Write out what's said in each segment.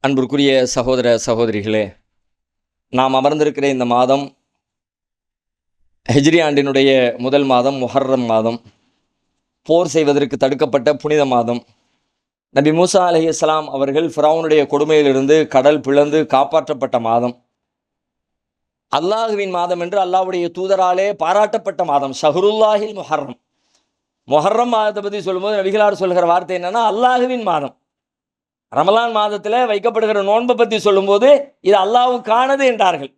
அன்பிற்குரிய சகோதர சகோதரிகளே, நாம் அமர்ந்திருக்கிற இந்த மாதம் ஹிஜ்ரி ஆண்டினுடைய முதல் மாதம் முஹர்ரம் மாதம், போர் செய்வதற்கு தடுக்கப்பட்ட புனித மாதம். நபி மூசா அலைஹிஸ்ஸலாம் அவர்கள் ஃபிரௌனுடைய கொடுமையிலிருந்து கடல் பிளந்து காப்பாற்றப்பட்ட மாதம். அல்லாஹுவின் மாதம் என்று அல்லாஹ்வுடைய தூதராலே பாராட்டப்பட்ட மாதம் ஷஹ்ருல்லாஹில் முஹர்ரம். முஹர்ரம் மாதத்தை பற்றி சொல்லும்போது நபிகளார் சொல்கிற வார்த்தை என்னன்னா, அல்லாஹுவின் மாதம். ரமலான் மாதத்தில் வைக்கப்படுகிற நோன்பை பற்றி சொல்லும்போது இது அல்லாஹ்வுக்கானது என்றார்கள்.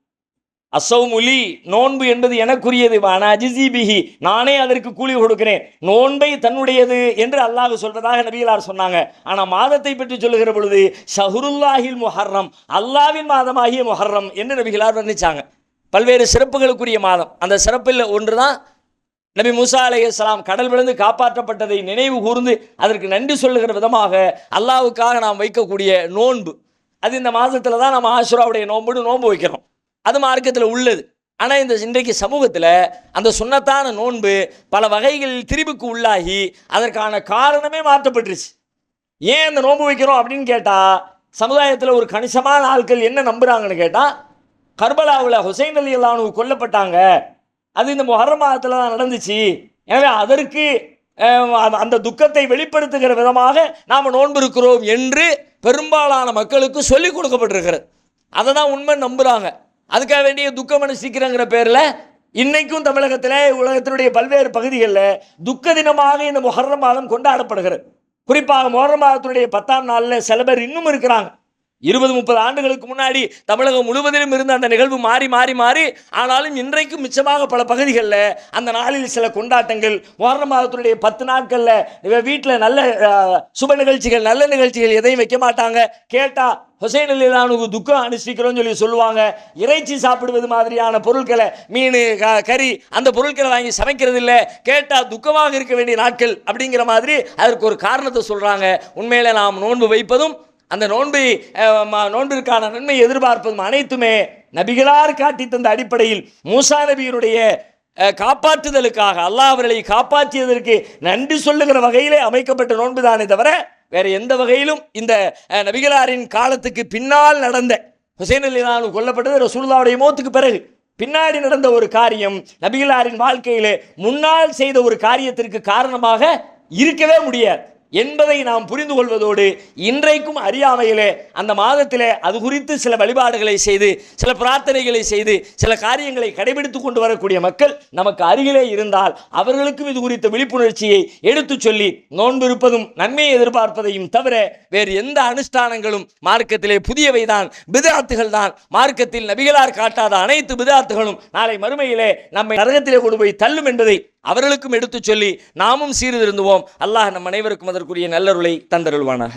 அஸ்ஸௌமுலி, நோன்பு என்பது எனக்குரியது, அஜிசிபிஹி, நானே அதற்கு கூலி கொடுக்கிறேன், நோன்பை தன்னுடையது என்று அல்லாஹ் சொல்வதாக நபிகளார் சொன்னாங்க. ஆனால் மாதத்தை பற்றி சொல்லுகிற பொழுது ஷஹ்ருல்லாஹில் முஹர்ரம், அல்லாஹ்வின் மாதமாகிய முஹர்ரம் என்று நபிகளார் வர்ணிச்சாங்க. பல்வேறு சிறப்புகளுக்குரிய மாதம். அந்த சிறப்பில் ஒன்று தான் நபி மூசா அலைஹிஸ்ஸலாம் கடல் விழுந்து காப்பாற்றப்பட்டதை நினைவு கூர்ந்து அதற்கு நன்றி சொல்லுகிற விதமாக அல்லாஹ்வுக்காக நாம் வைக்கக்கூடிய நோன்பு. அது இந்த மாதத்தில் தான் நம்ம ஆஷுராவுடைய நோன்பு வைக்கிறோம். அது மார்க்கத்தில் உள்ளது. ஆனால் இந்த இன்றைக்கு சமூகத்தில் அந்த சுன்னத்தான நோன்பு பல வகைகளில் திரிவுக்கு உள்ளாகி அதற்கான காரணமே மாற்றப்பட்டுருச்சு. ஏன் அந்த நோன்பு வைக்கிறோம் அப்படின்னு கேட்டால், சமுதாயத்தில் ஒரு கணிசமான ஆட்கள் என்ன நம்புகிறாங்கன்னு கேட்டால், கர்பலாவில் ஹுசைன் ரலியல்லாஹு அன்ஹு கொல்லப்பட்டாங்க, அது இந்த முஹர்ரம் மாதத்தில் தான் நடந்துச்சு, எனவே அதற்கு அந்த துக்கத்தை வெளிப்படுத்துகிற விதமாக நாம் நோன்பு இருக்கிறோம் என்று பெரும்பாலான மக்களுக்கு சொல்லிக் கொடுக்கப்பட்டிருக்கிறது. அதை தான் உண்மை நம்புகிறாங்க. அதுக்காக வேண்டிய துக்கம் அனுஷ்டிக்கிறங்கிற பேரில் இன்னைக்கும் தமிழகத்தில், உலகத்தினுடைய பல்வேறு பகுதிகளில் துக்க தினமாக இந்த முஹர்ரம் மாதம் கொண்டாடப்படுகிறது. குறிப்பாக முஹர்ரம் மாதத்தினுடைய 10ஆம் நாளில் சில பேர் இன்னும் இருக்கிறாங்க. 20-30 ஆண்டுகளுக்கு முன்னாடி தமிழகம் முழுவதிலும் இருந்த அந்த நிகழ்வு மாறி மாறி மாறி ஆனாலும் இன்றைக்கும் மிச்சமாக பல பகுதிகளில் அந்த நாளில் சில கொண்டாட்டங்கள். முஹர்ரம் மாதத்தினுடைய 10 நாட்களில் வீட்டில் நல்ல சுப நிகழ்ச்சிகள், நல்ல நிகழ்ச்சிகள் எதையும் வைக்க மாட்டாங்க. கேட்டால் ஹுசைன் ரலியல்லாஹு அன்ஹு துக்கம் அனுஷ்டிக்கிறோன்னு சொல்லுவாங்க. இறைச்சி சாப்பிடுவது மாதிரியான பொருட்களை, மீன், கறி, அந்த பொருட்களை வாங்கி சமைக்கிறது இல்லை. கேட்டால் துக்கமாக இருக்க வேண்டிய நாட்கள் அப்படிங்கிற மாதிரி அதற்கு ஒரு காரணத்தை சொல்கிறாங்க. உண்மையில நாம் நோன்பு வைப்பதும் அந்த நோன்பிற்கான நன்மை எதிர்பார்ப்பதும் அனைத்துமே நபிகளார் காட்டி தந்த அடிப்படையில் மூசா நபியினுடைய காப்பாற்றுதலுக்காக, அல்லாஹ் அவர்களை காப்பாற்றியதற்கு நன்றி சொல்லுகிற வகையிலே அமைக்கப்பட்ட நோன்பு தானே தவிர வேறு எந்த வகையிலும் இந்த நபிகளாரின் காலத்துக்கு பின்னால் நடந்த, ஹுசைன் ரலியல்லாஹு அன்ஹு கொல்லப்பட்டது ரசூலுல்லாஹ்வுடைய மௌத்துக்கு பிறகு பின்னாடி நடந்த ஒரு காரியம் நபிகளாரின் வாழ்க்கையிலே முன்னால் செய்த ஒரு காரியத்திற்கு காரணமாக இருக்கவே முடியாது என்பதை நாம் புரிந்து கொள்வதோடு, இன்றைக்கும் அறியாமையிலே அந்த மாதத்திலே அது குறித்து சில வழிபாடுகளை செய்து, சில பிரார்த்தனைகளை செய்து, சில காரியங்களை கடைபிடித்து கொண்டு வரக்கூடிய மக்கள் நமக்கு அருகிலே இருந்தால் அவர்களுக்கும் இது குறித்த விழிப்புணர்ச்சியை எடுத்து சொல்லி நோன்பு இருப்பதும் நன்மையை எதிர்பார்ப்பதையும் தவிர வேறு எந்த அனுஷ்டானங்களும் மார்க்கத்திலே புதியவைதான், பித்அத்துகள் தான். மார்க்கத்தில் நபிகளார் காட்டாத அனைத்து பித்அத்துகளும் நாளை மறுமையிலே நம்மை நரகத்திலே கொண்டு போய் தள்ளும் என்பதை அவர்களுக்கும் எடுத்து சொல்லி நாமும் சீர்திருந்துவோம். அல்லாஹ் நம் அனைவருக்கும் அதற்குரிய நல்லருளை தந்தருள்வானாக.